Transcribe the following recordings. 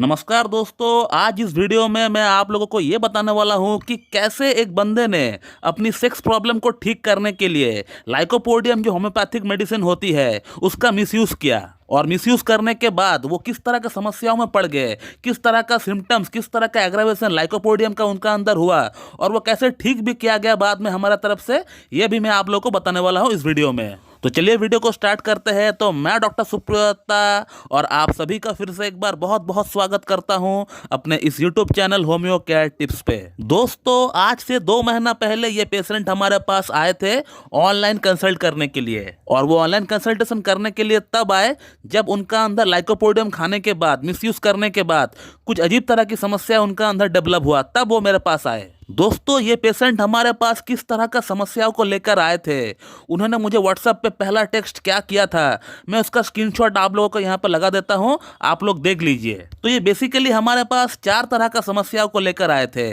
नमस्कार दोस्तों, आज इस वीडियो में मैं आप लोगों को ये बताने वाला हूँ कि कैसे एक बंदे ने अपनी सेक्स प्रॉब्लम को ठीक करने के लिए लाइकोपोडियम जो होम्योपैथिक मेडिसिन होती है उसका मिसयूज़ किया। और मिसयूज़ करने के बाद वो किस तरह की समस्याओं में पड़ गए, किस तरह का सिम्टम्स, किस तरह का एग्रावेशन लाइकोपोडियम का उनका अंदर हुआ और वो कैसे ठीक भी किया गया बाद में हमारा तरफ से, ये भी मैं आप लोगों को बताने वाला हूँ इस वीडियो में। तो चलिए वीडियो को स्टार्ट करते हैं। तो मैं डॉक्टर सुप्रियता और आप सभी का फिर से एक बार बहुत बहुत स्वागत करता हूं अपने इस YouTube channel homeo care tips पे। दोस्तों, आज से 2 महीना पहले ये पेशेंट हमारे पास आए थे ऑनलाइन कंसल्ट करने के लिए। और वो ऑनलाइन कंसल्टेशन करने के लिए तब आए जब उनका अंदर लाइकोपोडियम खाने के बाद, मिसयूज करने के बाद कुछ अजीब तरह की समस्या उनका अंदर डेवलप हुआ, तब वो मेरे पास आए। दोस्तों, ये पेशेंट हमारे पास किस तरह का समस्याओं को लेकर आए थे, उन्होंने मुझे व्हाट्सएप पे पहला टेक्स्ट क्या किया था, मैं उसका स्क्रीनशॉट आप लोगों को यहाँ पर लगा देता हूँ, आप लोग देख लीजिए। तो ये बेसिकली हमारे पास 4 तरह का समस्याओं को लेकर आए थे।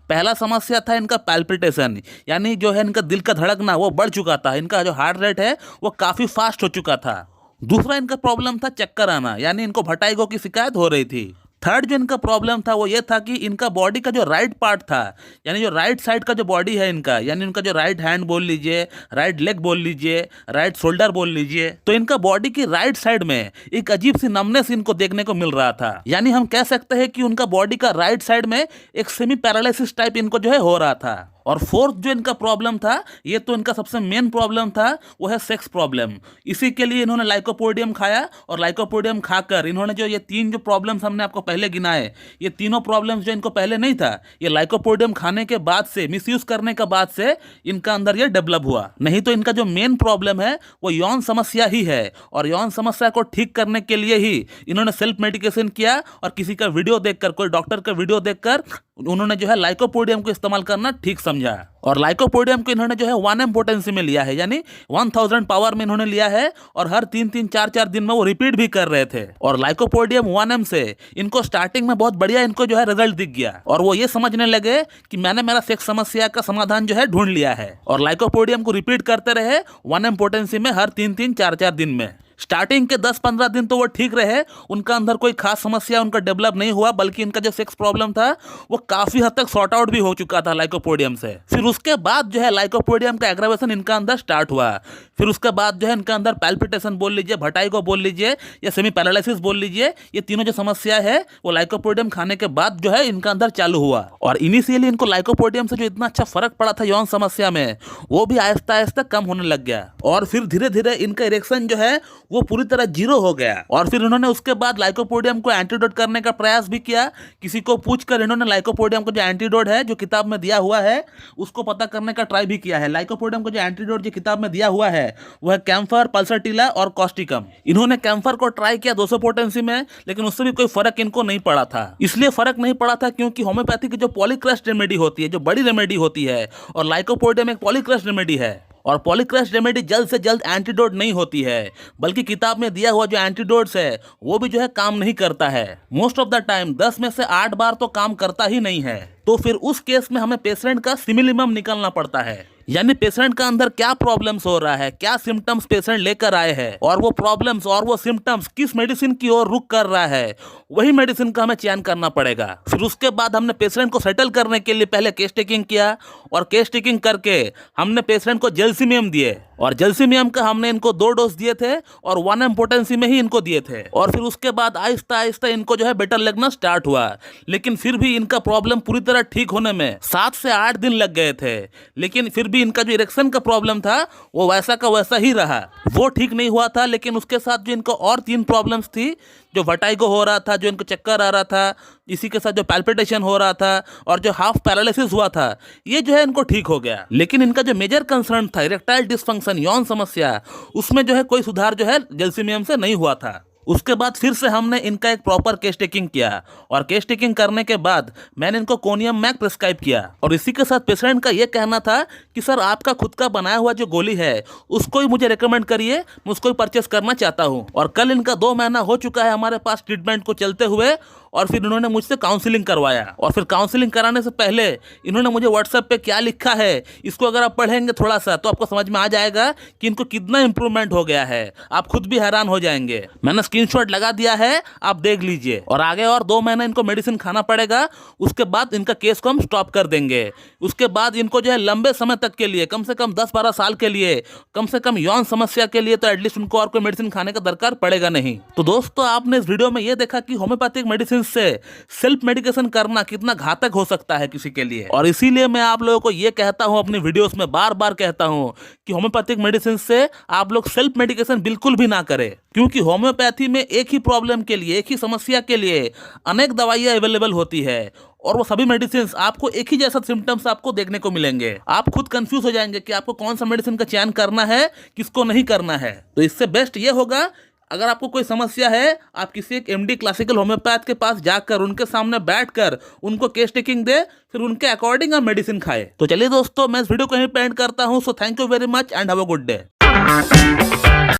पहला समस्या था इनका पैल्पिटेशन, यानी जो है इनका दिल का धड़कना वो बढ़ चुका था, इनका जो हार्ट रेट है वो काफ़ी फास्ट हो चुका था। दूसरा इनका प्रॉब्लम था चक्कर आना, यानी इनको वर्टिगो की शिकायत हो रही थी। थर्ड जो इनका प्रॉब्लम था वो ये था कि इनका बॉडी का जो राइट पार्ट था, यानी जो राइट साइड का जो बॉडी है इनका, यानी इनका जो राइट हैंड बोल लीजिए, राइट लेग बोल लीजिए, राइट शोल्डर बोल लीजिए, तो इनका बॉडी की राइट साइड में एक अजीब सी नमनेस इनको देखने को मिल रहा था। यानी हम कह सकते हैं कि उनका बॉडी का राइट साइड में एक सेमी पैरालिसिस टाइप इनको जो है हो रहा था। और फोर्थ जो इनका प्रॉब्लम था, ये तो इनका सबसे मेन प्रॉब्लम था, वो है सेक्स प्रॉब्लम। इसी के लिए इन्होंने लाइकोपोडियम खाया और लाइकोपोडियम खाकर इन्होंने जो ये 3 जो प्रॉब्लम्स हमने आपको पहले गिनाए, ये तीनों प्रॉब्लम्स जो इनको पहले नहीं था, ये लाइकोपोडियम खाने के बाद से, मिसयूज करने के बाद से इनका अंदर ये डेवलप हुआ। नहीं तो इनका जो मेन प्रॉब्लम है वो यौन समस्या ही है। और यौन समस्या को ठीक करने के लिए ही इन्होंने सेल्फ मेडिकेशन किया और किसी का वीडियो देखकर, कोई डॉक्टर का वीडियो देखकर उन्होंने जो है लाइकोपोडियम को इस्तेमाल करना ठीक समझा। और लाइकोपोडियम को इन्होंने जो है 1M पोटेंसी में लिया है, यानी 1000 पावर में इन्होंने लिया है और हर 3-3, 4-4 दिन में वो रिपीट भी कर रहे थे। और लाइकोपोडियम 1M से इनको स्टार्टिंग में बहुत बढ़िया इनको जो है रिजल्ट दिख गया और वो ये समझने लगे कि मैंने मेरा सेक्स समस्या का समाधान जो है ढूंढ लिया है। और लाइकोपोडियम को रिपीट करते रहे 1M पोटेंसी में हर 3-3, 4-4 दिन में। स्टार्टिंग के 10-15 दिन तो वो ठीक रहे, उनका अंदर कोई खास समस्या उनका डेवलप नहीं हुआ, बल्कि इनका जो सेक्स प्रॉब्लम था वो काफी हद तक सॉर्ट आउट भी हो चुका था लाइकोपोडियम से। फिर उसके बाद जो है लाइकोपोडियम का एग्रावेशन इनका अंदर स्टार्ट हुआ। फिर उसके बाद जो है इनका अंदर पैल्पिटेशन बोल लीजिए, वर्टिगो बोल लीजिए या सेमी पैरालिसिस बोल लीजिए, ये तीनों जो समस्या है वो लाइकोपोडियम खाने के बाद जो है इनका अंदर चालू हुआ। और इनिशियली इनको लाइकोपोडियम से जो इतना अच्छा फर्क पड़ा था यौन समस्या में, वो भी आहिस्ता आहिस्ता कम होने लग गया। और फिर धीरे धीरे इनका इरेक्शन जो है वो पूरी तरह जीरो हो गया। और फिर इन्होंने उसके बाद लाइकोपोडियम को एंटीडोट करने का प्रयास भी किया। किसी को पूछकर इन्होंने लाइकोपोडियम को जो एंटीडोट है जो किताब में दिया हुआ है उसको पता करने का ट्राई भी किया है। लाइकोपोडियम को जो एंटीडोट जो किताब में दिया हुआ है वो है कैम्फर, पल्सरटिला और कॉस्टिकम। इन्होंने कैम्फर को ट्राई किया 200 पोटेंसी में, लेकिन उससे भी कोई फर्क इनको नहीं पड़ा था। इसलिए फर्क नहीं पड़ा था क्योंकि होम्योपैथी की जो पॉलीक्रस्ट रेमेडी होती है, जो बड़ी रेमेडी होती है, और लाइकोपोडियम एक पॉलीक्रस्ट रेमेडी है। और पॉलीक्रस्ट रेमेडी जल्द से जल्द एंटीडोट नहीं होती है, बल्कि किताब में दिया हुआ जो एंटीडोट्स है वो भी जो है काम नहीं करता है। मोस्ट ऑफ द टाइम 10 में से 8 बार तो काम करता ही नहीं है। तो फिर उस केस में हमें पेशेंट का सिमिलिमम निकालना पड़ता है, यानी पेशेंट का अंदर क्या प्रॉब्लम्स हो रहा है, क्या सिम्टम्स पेशेंट लेकर आए हैं, और वो प्रॉब्लम्स और वो सिम्टम्स किस मेडिसिन की ओर रुख कर रहा है, वही मेडिसिन का हमें चयन करना पड़ेगा। फिर उसके बाद हमने पेशेंट को सेटल करने के लिए पहले केस टेकिंग किया और केस टेकिंग करके हमने पेशेंट को जेल्सिमियम दिए। और जेल्सिमियम का हमने इनको 2 डोज दिए थे और 1M पोटेंसी में ही इनको दिए थे। और फिर उसके बाद आहिस्ता आहिस्ता इनको जो है बेटर लगना स्टार्ट हुआ, लेकिन फिर भी इनका प्रॉब्लम पूरी तरह ठीक होने में 7 से 8 दिन लग गए थे। लेकिन फिर भी इनका जो इरेक्शन का प्रॉब्लम था वो वैसा का वैसा ही रहा, वो ठीक नहीं हुआ था। लेकिन उसके साथ जो इनको और 3 प्रॉब्लम्स थी, जो वर्टिगो हो रहा था, जो इनको चक्कर आ रहा था, इसी के साथ जो पैल्पिटेशन हो रहा था और जो हाफ पैरालिसिस हुआ था, ये जो है इनको ठीक हो गया। लेकिन इनका जो मेजर कंसर्न था, इरेक्टाइल डिसफंक्शन, यौन समस्या, उसमें जो है कोई सुधार जो है जेल्सिमियम से नहीं हुआ था। उसके बाद फिर से हमने इनका एक प्रॉपर केस टेकिंग किया और केस टेकिंग करने के बाद मैंने इनको कोनियम मैक प्रिस्क्राइब किया। और इसी के साथ पेशेंट का ये कहना था कि सर आपका खुद का बनाया हुआ जो गोली है उसको ही मुझे रेकमेंड करिए, मैं उसको ही परचेस करना चाहता हूँ। और कल इनका 2 महीना हो चुका है हमारे पास ट्रीटमेंट को चलते हुए और फिर इन्होंने मुझसे काउंसलिंग करवाया। और फिर काउंसलिंग कराने से पहले इन्होंने मुझे व्हाट्सएप पे क्या लिखा है, इसको अगर आप पढ़ेंगे थोड़ा सा तो आपको समझ में आ जाएगा कि इनको कितना इंप्रूवमेंट हो गया है। आप खुद भी हैरान हो जाएंगे। मैंने स्क्रीनशॉट लगा दिया है, आप देख लीजिए। और आगे और 2 महीना इनको मेडिसिन खाना पड़ेगा, उसके बाद इनका केस को हम स्टॉप कर देंगे। उसके बाद इनको जो है लंबे समय तक के लिए, कम से कम 10-12 साल के लिए, कम से कम यौन समस्या के लिए तो एटलीस्ट उनको और कोई मेडिसिन खाने का दरकार पड़ेगा नहीं। तो दोस्तों, आपने इस वीडियो में ये देखा कि होम्योपैथिक मेडिसिन से सेल्फ मेडिकेशन करना कितना घातक हो सकता है किसी के लिए। और इसीलिए मैं आप लोगों को ये कहता हूं, अपनी वीडियोस में बार बार कहता हूं कि होम्योपैथिक मेडिसिन से आप लोग सेल्फ मेडिकेशन बिल्कुल भी ना करें, क्योंकि होम्योपैथी में एक ही प्रॉब्लम के लिए, एक ही समस्या के लिए अनेक दवाइयां अवेलेबल होती है और वो सभी मेडिसिन आपको एक ही जैसा सिम्टम्स आपको देखने को मिलेंगे। आप खुद कंफ्यूज हो जाएंगे कि आपको कौन सा मेडिसिन का चयन करना है, किसको नहीं करना है। तो इससे बेस्ट ये होगा, अगर आपको कोई समस्या है, आप किसी एक एमडी क्लासिकल होम्योपैथ के पास जाकर उनके सामने बैठकर उनको केस टेकिंग दे, फिर उनके अकॉर्डिंग आप मेडिसिन खाए। तो चलिए दोस्तों, मैं इस वीडियो को यहीं पे एंड करता हूं। So thank you very much and have a good day.